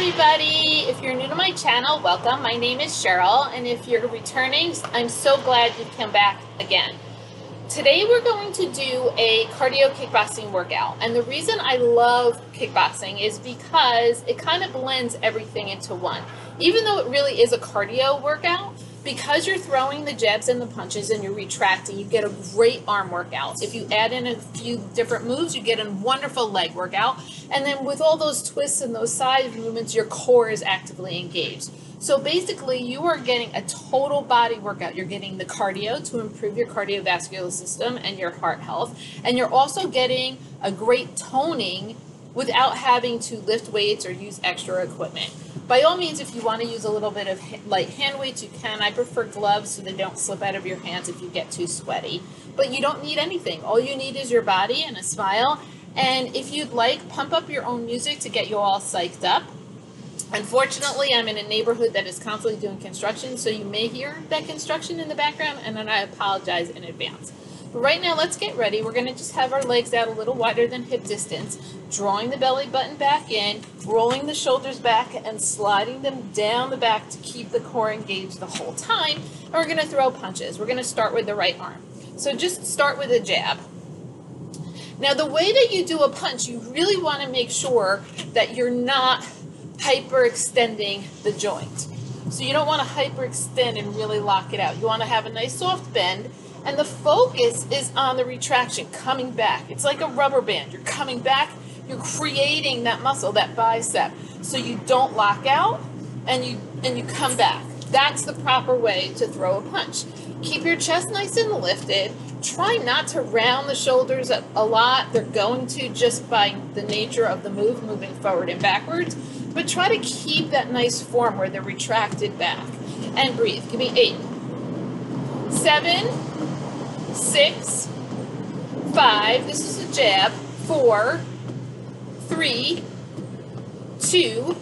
everybody. If you're new to my channel, welcome. My name is Cheryl, and if you're returning, I'm so glad you've come back again. Today we're going to do a cardio kickboxing workout, and the reason I love kickboxing is because it kind of blends everything into one. Even though it really is a cardio workout, because you're throwing the jabs and the punches and you're retracting, you get a great arm workout. If you add in a few different moves, you get a wonderful leg workout. And then with all those twists and those side movements, your core is actively engaged. So basically, you are getting a total body workout. You're getting the cardio to improve your cardiovascular system and your heart health. And you're also getting a great toning without having to lift weights or use extra equipment. By all means, if you want to use a little bit of light hand weights, you can. I prefer gloves so they don't slip out of your hands if you get too sweaty. But you don't need anything. All you need is your body and a smile. And if you'd like, pump up your own music to get you all psyched up. Unfortunately, I'm in a neighborhood that is constantly doing construction, so you may hear that construction in the background, and then I apologize in advance. But right now, let's get ready. We're going to just have our legs out a little wider than hip distance, drawing the belly button back in, rolling the shoulders back, and sliding them down the back to keep the core engaged the whole time. And we're going to throw punches. We're going to start with the right arm. So just start with a jab. Now, the way that you do a punch, you really want to make sure that you're not hyperextending the joint. So you don't want to hyperextend and really lock it out. You want to have a nice soft bend. And the focus is on the retraction, coming back. It's like a rubber band. You're coming back, you're creating that muscle, that bicep, so you don't lock out and you come back. That's the proper way to throw a punch. Keep your chest nice and lifted. Try not to round the shoulders a lot. They're going to just by the nature of the move, moving forward and backwards. But try to keep that nice form where they're retracted back. And breathe. Give me 8, 7, 6, 5, this is a jab, 4, 3, 2,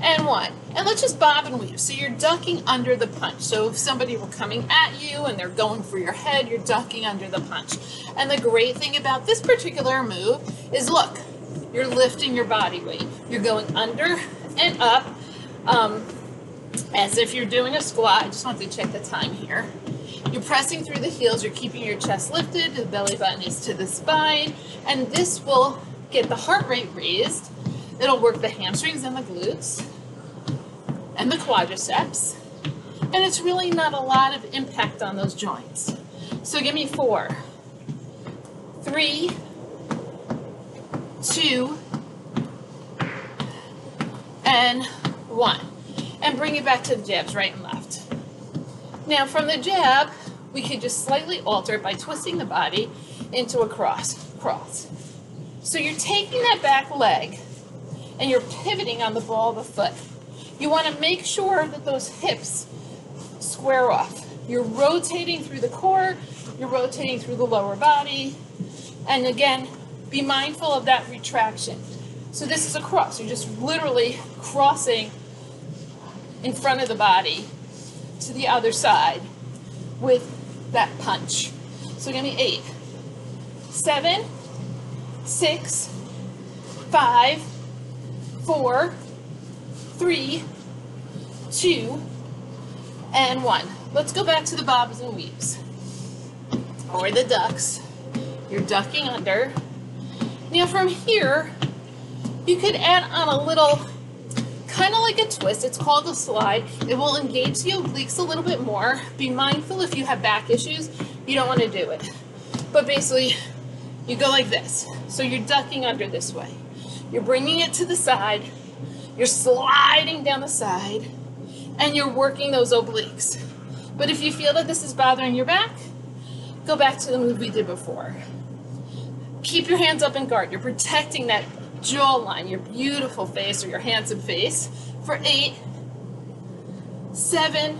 and 1. And let's just bob and weave. So you're ducking under the punch. So if somebody were coming at you and they're going for your head, you're ducking under the punch. And the great thing about this particular move is, look, you're lifting your body weight. You're going under and up as if you're doing a squat. I just want to check the time here. You're pressing through the heels, you're keeping your chest lifted, the belly button is to the spine, and this will get the heart rate raised. It'll work the hamstrings and the glutes and the quadriceps, and it's really not a lot of impact on those joints. So give me 4, 3, 2, and 1. And bring it back to the jabs, right and left. Now from the jab, we could just slightly alter it by twisting the body into a cross. So you're taking that back leg and you're pivoting on the ball of the foot. You want to make sure that those hips square off. You're rotating through the core, you're rotating through the lower body, and again, be mindful of that retraction. So this is a cross. You're just literally crossing in front of the body to the other side with that punch. So give me 8, 7, 6, 5, 4, 3, 2, and 1. Let's go back to the bobs and weaves, or the ducks. You're ducking under. Now from here, you could add on a little, kind of like a twist. It's called a slide. It will engage the obliques a little bit more. Be mindful if you have back issues, you don't want to do it. But basically, you go like this. So you're ducking under this way. You're bringing it to the side. You're sliding down the side, and you're working those obliques. But if you feel that this is bothering your back, go back to the move we did before. Keep your hands up in guard. You're protecting that jawline, your beautiful face or your handsome face, for 8, 7,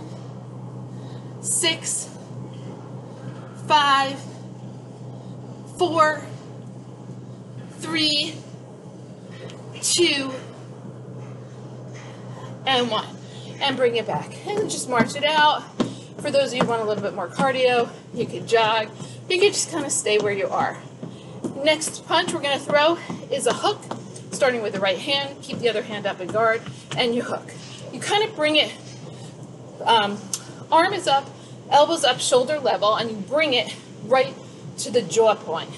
6, 5, 4, 3, 2, and 1. And bring it back. And just march it out. For those of you who want a little bit more cardio, you could jog. You could just kind of stay where you are. Next punch we're going to throw is a hook. starting with the right hand, keep the other hand up and guard, and you hook. You kind of bring it, arm is up, elbows up, shoulder level, and you bring it right to the jaw point.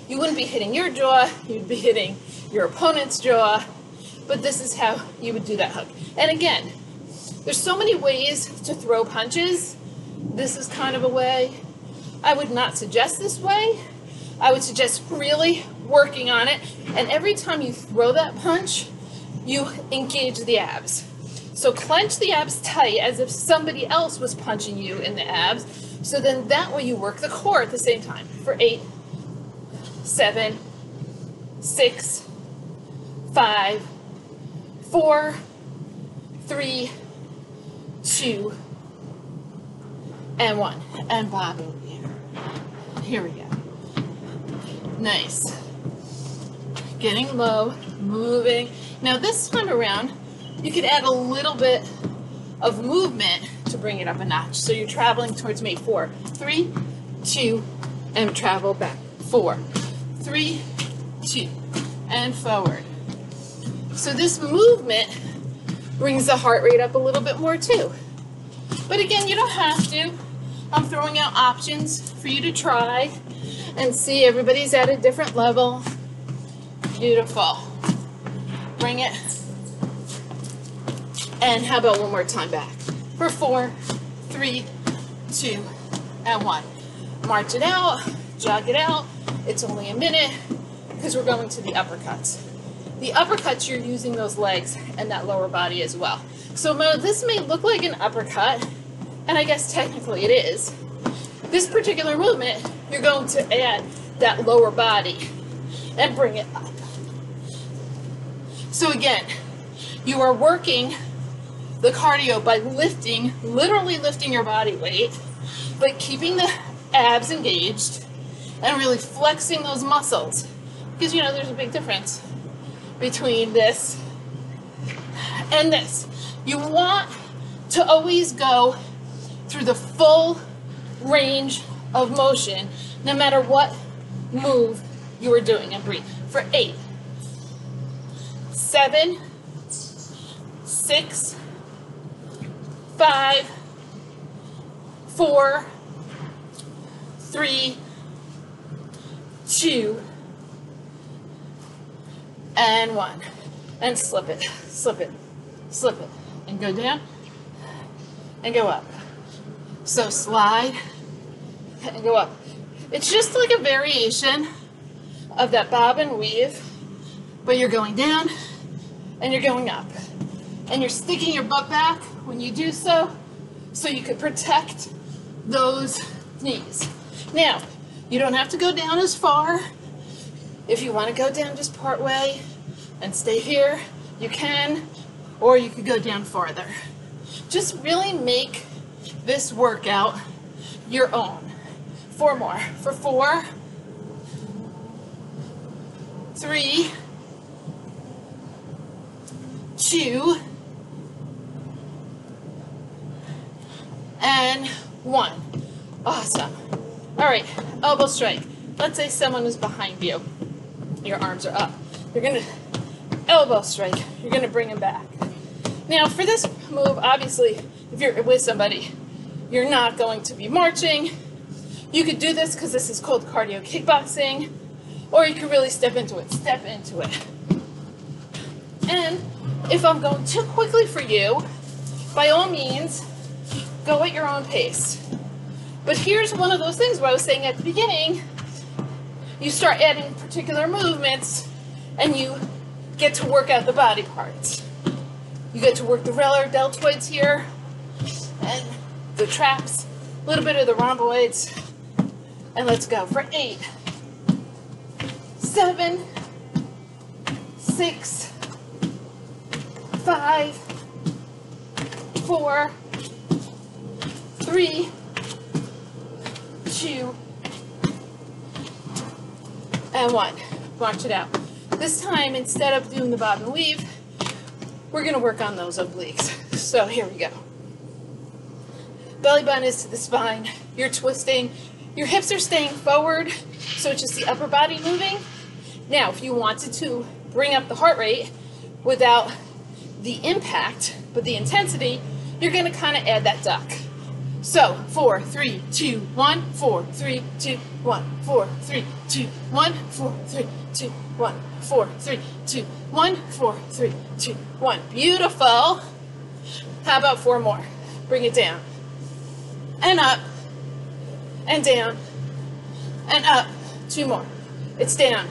You wouldn't be hitting your jaw, you'd be hitting your opponent's jaw, but this is how you would do that hook. And again, there's so many ways to throw punches. This is kind of a way. I would not suggest this way. I would suggest really working on it, and every time you throw that punch, you engage the abs. So clench the abs tight as if somebody else was punching you in the abs, so then that way you work the core at the same time. For 8, 7, 6, 5, 4, 3, 2, and 1. And bob over here. Here we go. Nice. Getting low, moving. Now this time around, you could add a little bit of movement to bring it up a notch. So you're traveling towards me. 4, 3, 2, and travel back. 4, 3, 2, and forward. So this movement brings the heart rate up a little bit more too. But again, you don't have to. I'm throwing out options for you to try and see. Everybody's at a different level. Beautiful. Bring it. And how about one more time back? For 4, 3, 2, and 1. March it out, jog it out. It's only a minute because we're going to the uppercuts. The uppercuts, you're using those legs and that lower body as well. So this may look like an uppercut, and I guess technically it is. This particular movement, you're going to add that lower body and bring it up. So again, you are working the cardio by lifting, literally lifting your body weight, but keeping the abs engaged and really flexing those muscles. Because you know there's a big difference between this and this. You want to always go through the full range of motion, no matter what move you are doing. And breathe. For 8, 7, 6, 5, 4, 3, 2, and 1. And slip it, slip it, slip it, and go down and go up. So slide and go up. It's just like a variation of that bob and weave, but you're going down and you're going up. And you're sticking your butt back when you do so you can protect those knees. Now, you don't have to go down as far. If you want to go down just part way and stay here, you can, or you could go down farther. Just really make this workout your own. 4 more. For 4, 3, 2, and 1. Awesome. All right, elbow strike. Let's say someone is behind you. Your arms are up. You're gonna elbow strike. You're gonna bring them back. Now for this move, obviously, if you're with somebody, you're not going to be marching. You could do this because this is called cardio kickboxing, or you could really step into it. Step into it. And if I'm going too quickly for you, by all means, go at your own pace. But here's one of those things where I was saying at the beginning, you start adding particular movements and you get to work out the body parts. You get to work the rellar deltoids here and the traps, a little bit of the rhomboids. And let's go for 8, 7, 6, 5, 4, 3, 2, and 1. March it out. This time, instead of doing the bob and weave, we're going to work on those obliques. So here we go. Belly button is to the spine. You're twisting. Your hips are staying forward, so it's just the upper body moving. Now, if you wanted to bring up the heart rate without the impact, but the intensity, you're going to kind of add that duck. So 4, 3, 2, 1, 4, 3, 2, 1, 4, 3, 2, 1, 4, 3, 2, 1, 4, 3, 2, 1, 4, 3, 2, 1. Beautiful. How about 4 more? Bring it down and up and down and up. 2 more. It's down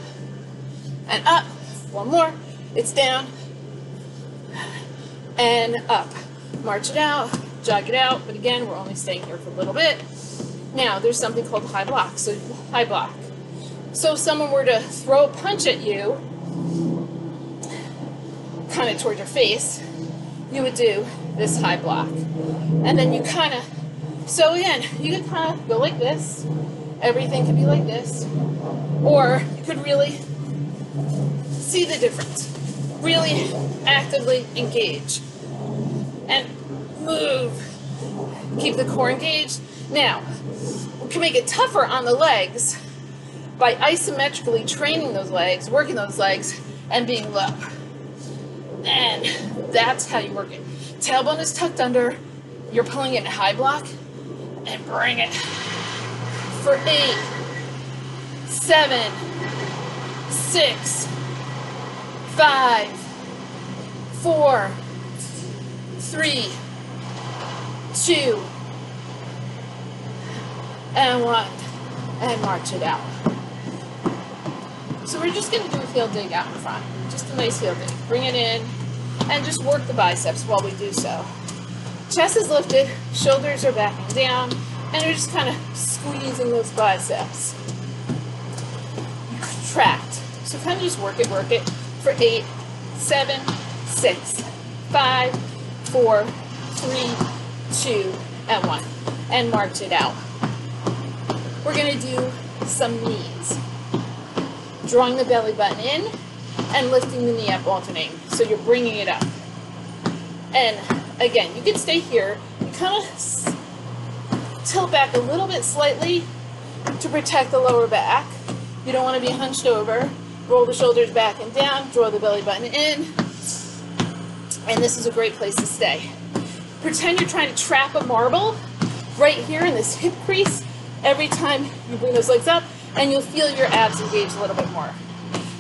and up. 1 more. It's down and up. March it out, jog it out, but again, we're only staying here for a little bit. Now, there's something called high block. So high block. So if someone were to throw a punch at you, kind of toward your face, you would do this high block. And then you kind of, so again, you could kind of go like this. Everything could be like this. Or you could really see the difference. Really actively engage. And move. Keep the core engaged. Now, we can make it tougher on the legs by isometrically training those legs, working those legs, and being low. And that's how you work it. Tailbone is tucked under. You're pulling it in high block. And bring it for 8, 7, 6, 5, 4, 3, 2, and 1. And march it out. So we're just going to do a heel dig out in front. Just a nice heel dig. Bring it in and just work the biceps while we do so. Chest is lifted, shoulders are backing down, and you're just kind of squeezing those biceps. You contract. So kind of just work it for 8, 7, 6, 5, 4, 3, 2, and 1. And march it out. We're going to do some knees. Drawing the belly button in and lifting the knee up, alternating. So you're bringing it up. And again, you can stay here. You kind of tilt back a little bit slightly to protect the lower back. You don't want to be hunched over. Roll the shoulders back and down. Draw the belly button in. And this is a great place to stay. Pretend you're trying to trap a marble right here in this hip crease every time you bring those legs up, and you'll feel your abs engage a little bit more.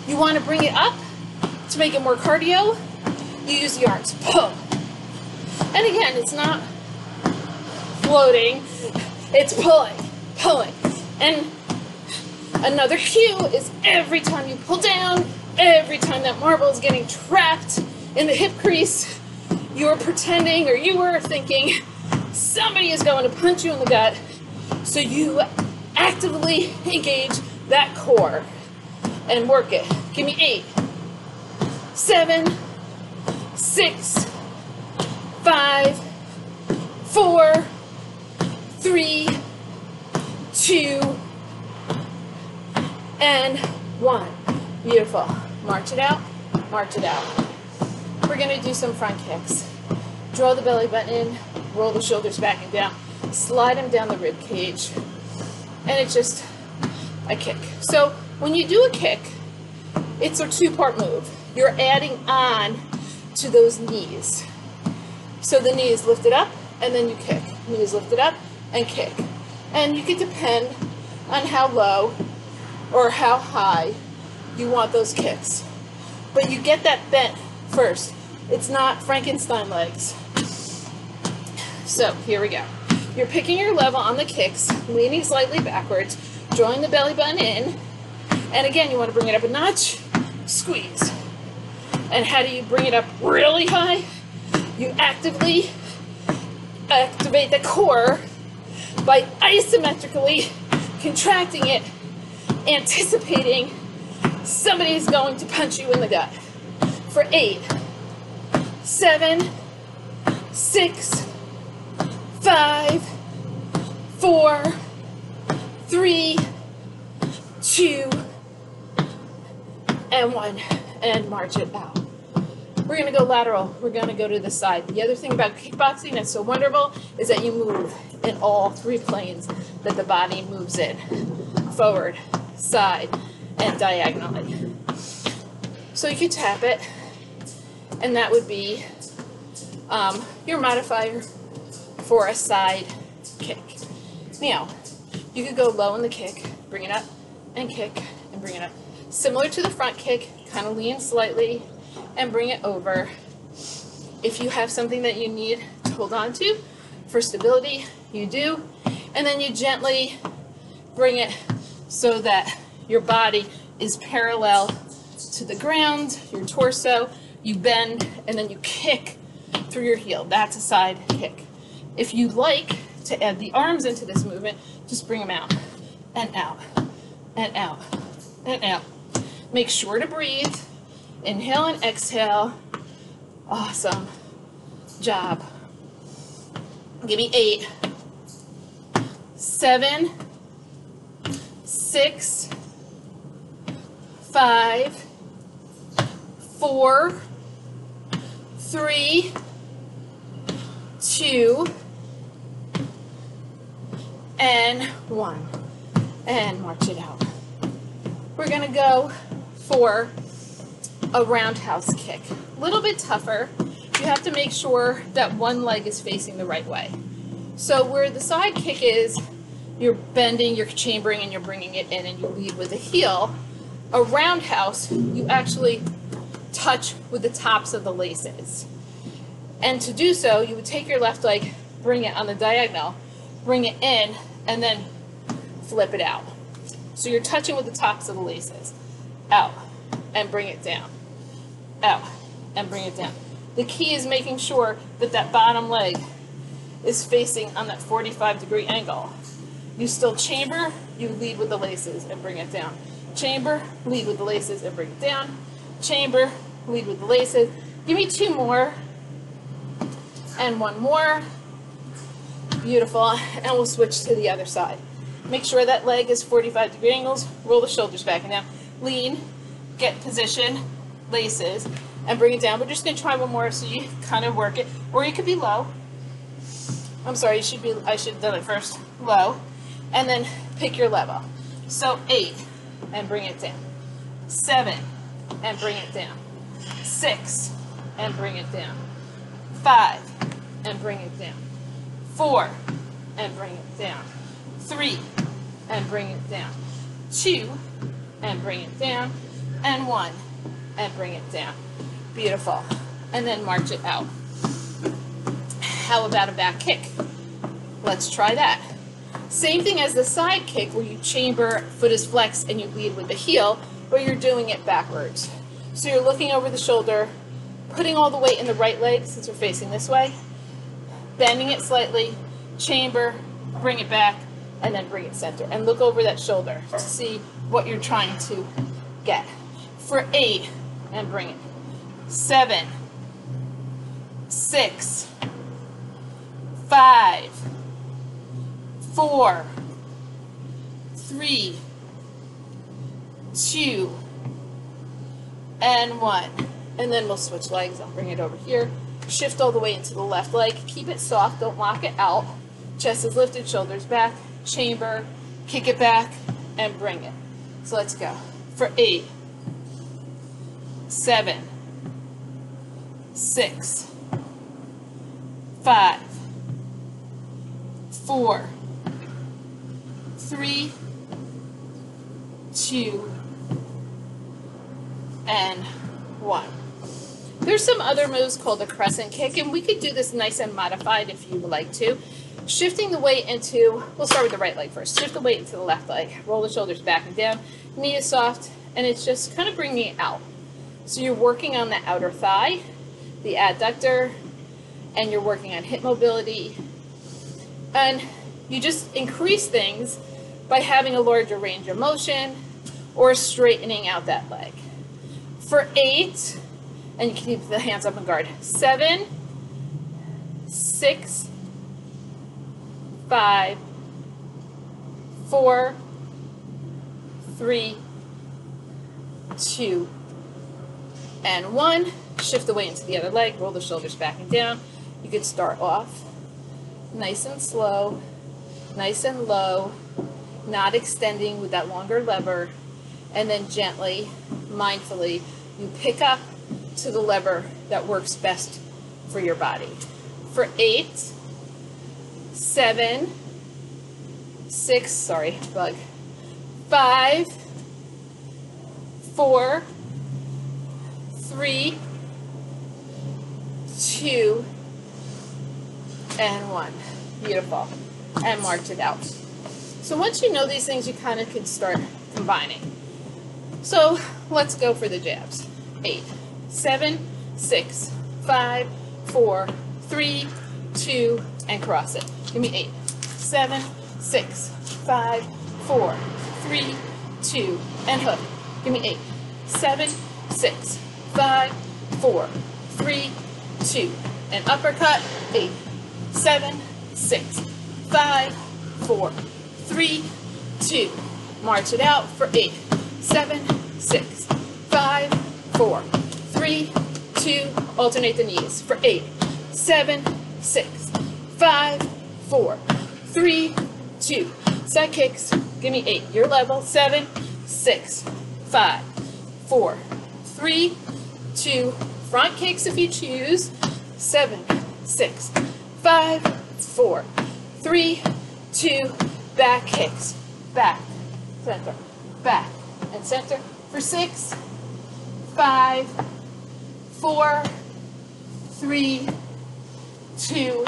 You want to bring it up to make it more cardio. You use the arms. Pull. And again, it's not floating. It's pulling. Pulling. And another cue is every time you pull down, every time that marble is getting trapped in the hip crease, you're pretending, or you were thinking, somebody is going to punch you in the gut. So you actively engage that core and work it. Give me 8, 7, 6, 5, 4, 3, 2, and 1. Beautiful. March it out. March it out. We're going to do some front kicks. Draw the belly button in. Roll the shoulders back and down. Slide them down the rib cage. And it's just a kick. So when you do a kick, it's a 2-part move. You're adding on to those knees. So the knee is lifted up and then you kick. Knee is lifted up and kick. And you can depend on how low or how high you want those kicks. But you get that bent first. It's not Frankenstein legs. So here we go. You're picking your level on the kicks, leaning slightly backwards, drawing the belly button in, and again, you want to bring it up a notch, squeeze. And how do you bring it up really high? You actively activate the core by isometrically contracting it, anticipating somebody's going to punch you in the gut. For 8, 7, 6, 5, 4, 3, 2, and 1, and march it out. We're going to go lateral. We're going to go to the side. The other thing about kickboxing that's so wonderful is that you move in all 3 planes that the body moves in. Forward, side, and diagonally. So you can tap it, and that would be your modifier for a side kick. Now, you could go low in the kick, bring it up, and kick, and bring it up. Similar to the front kick, kind of lean slightly, and bring it over. If you have something that you need to hold on to for stability, you do. And then you gently bring it so that your body is parallel to the ground, your torso. You bend, and then you kick through your heel. That's a side kick. If you like to add the arms into this movement, just bring them out, and out, and out, and out. Make sure to breathe. Inhale and exhale. Awesome job. Give me 8, 7, 6, 5, 4, 3, 2, and 1. And march it out. We're going to go for a roundhouse kick. A little bit tougher. You have to make sure that one leg is facing the right way. So where the side kick is, you're bending, you're chambering, and you're bringing it in, and you lead with the heel. A roundhouse, you actually touch with the tops of the laces. And to do so, you would take your left leg, bring it on the diagonal, bring it in, and then flip it out. So you're touching with the tops of the laces. Out, and bring it down. Out, and bring it down. The key is making sure that that bottom leg is facing on that 45-degree angle. You still chamber, you lead with the laces and bring it down. Chamber, lead with the laces and bring it down. Chamber, lead with the laces. Give me 2 more. And 1 more. Beautiful. And we'll switch to the other side. Make sure that leg is 45-degree angles. Roll the shoulders back and down. Lean, get position, laces, and bring it down. We're just going to try 1 more so you kind of work it. Or you could be low. I'm sorry, I should have done it first. Low. And then pick your level. So 8, and bring it down. 7, and bring it down. 6, and bring it down. 5, and bring it down. 4, and bring it down. 3, and bring it down. 2, and bring it down. And 1, and bring it down. Beautiful. And then march it out. How about a back kick? Let's try that. Same thing as the side kick where you chamber, foot is flexed, and you lead with the heel, but you're doing it backwards. So you're looking over the shoulder, putting all the weight in the right leg since we're facing this way, bending it slightly, chamber, bring it back, and then bring it center. And look over that shoulder to see what you're trying to get. For 8, and bring it. 7, 6, 5, 4, 3, 2, and 1. And then we'll switch legs. I'll bring it over here. Shift all the way into the left leg. Keep it soft. Don't lock it out. Chest is lifted, shoulders back. Chamber, kick it back, and bring it. So let's go. For 8, 7, 6, 5, 4, 3, 2, and 1. There's some other moves called a crescent kick, and we could do this nice and modified if you would like to. Shifting the weight into, we'll start with the right leg first. Shift the weight into the left leg. Roll the shoulders back and down. Knee is soft, and it's just kind of bringing it out. So you're working on the outer thigh, the adductor, and you're working on hip mobility. And you just increase things by having a larger range of motion or straightening out that leg. For 8, and you can keep the hands up and guard. 7, 6, 5, 4, 3, 2, and 1. Shift the weight into the other leg. Roll the shoulders back and down. You can start off nice and slow, nice and low, not extending with that longer lever, and then gently, mindfully You pick up to the lever that works best for your body. For 8, 7, 6, sorry, bug, 5, 4, 3, 2, and 1. Beautiful. And march it out. So once you know these things, you kind of can start combining. So let's go for the jabs. 8, 7, 6, 5, 4, 3, 2, and cross it. Give me 8, 7, 6, 5, 4, 3, 2, and hook. Give me 8, 7, 6, 5, 4, 3, 2, and uppercut. 8, 7, 6, 5, 4, 3, 2. March it out for 8, 7, 6, 5, 4, 3, 2. Alternate the knees for 8, 7, 6, 5, 4, 3, 2. Side kicks. Give me 8. Your level. 7, 6, 5, 4, 3, 2. Front kicks if you choose. 7, 6, 5, 4, 3, 2. Back kicks. Back, center, back, and center for 6, 5, 4, 3, 2,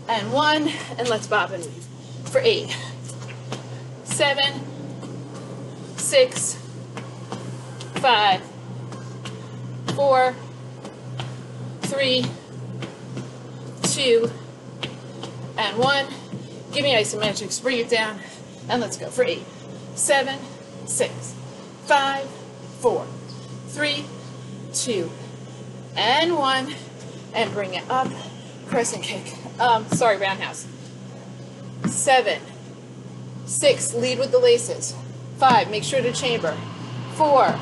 and 1. And let's bob and weave for 8, 7, 6, 5, 4, 3, 2, and 1. Give me isometrics. Bring it down. And let's go for 8, 7, 6, 5, 4, 3, 2, and 1. And bring it up. Crescent kick. Sorry, roundhouse. 7, 6, lead with the laces. 5, make sure to chamber. 4,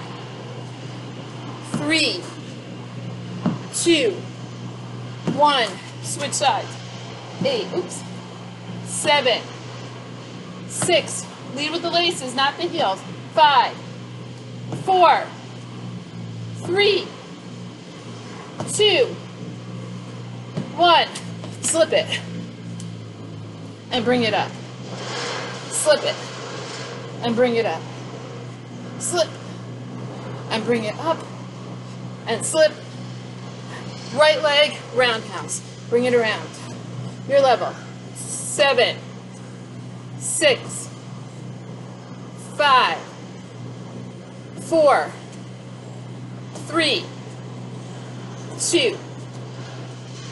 3, 2, 1, switch sides. 8, oops. 7, 6, lead with the laces, not the heels. 5, 4, 3, 2, 1. Slip it. And bring it up. Slip it. And bring it up. Slip. And bring it up. And slip. Right leg, roundhouse. Bring it around. Your level. 7, 6, 5, 4, 3, 2,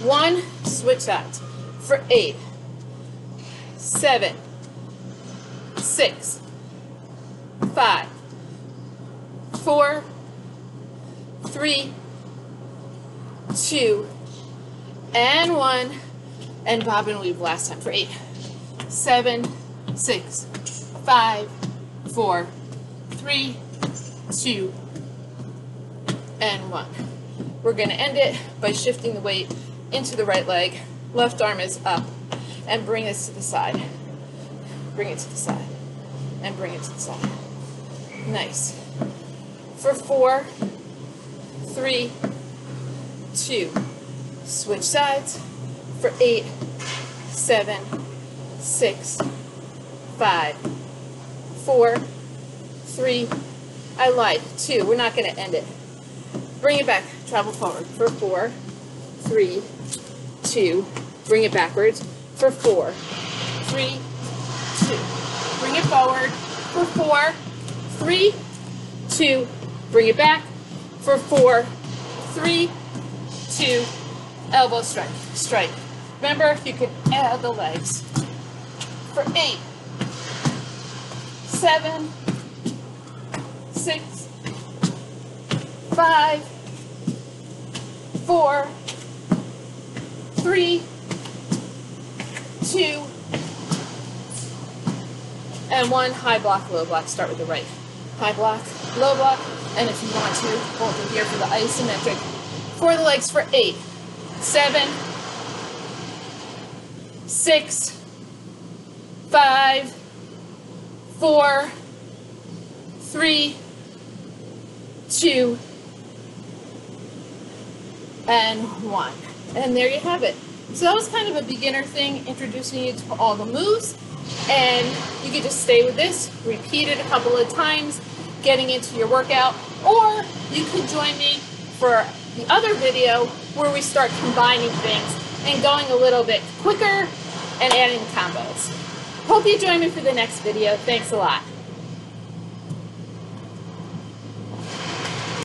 1. Switch sides for 8, 7, 6, 5, 4, 3, 2, and 1. And bob and weave last time for 8, 7, 6, 5, 4, 3, 2, and 1. We're going to end it by shifting the weight into the right leg. Left arm is up. And bring this to the side. Bring it to the side. And bring it to the side. Nice. For 4, 3, 2. Switch sides. For 8, 7, 6, 5, 4, 3, I lied, 2. We're not going to end it. Bring it back. Travel forward. For 4, 3, 2. Bring it backwards. For 4, 3, 2. Bring it forward. For 4, 3, 2. Bring it back. For 4, 3, 2. Elbow strike. Strike. Remember, you can add the legs. For 8, 7, 6, 5, 4, 3, 2, and 1. High block, low block. Start with the right. High block, low block, and if you want to, hold it here for the isometric. For the legs for 8, 7, 6, 5, 4, 3, 2, and 1. And there you have it. So that was kind of a beginner thing, introducing you to all the moves. And you could just stay with this, repeat it a couple of times, getting into your workout. Or you could join me for the other video where we start combining things and going a little bit quicker and adding combos. Hope you join me for the next video. Thanks a lot.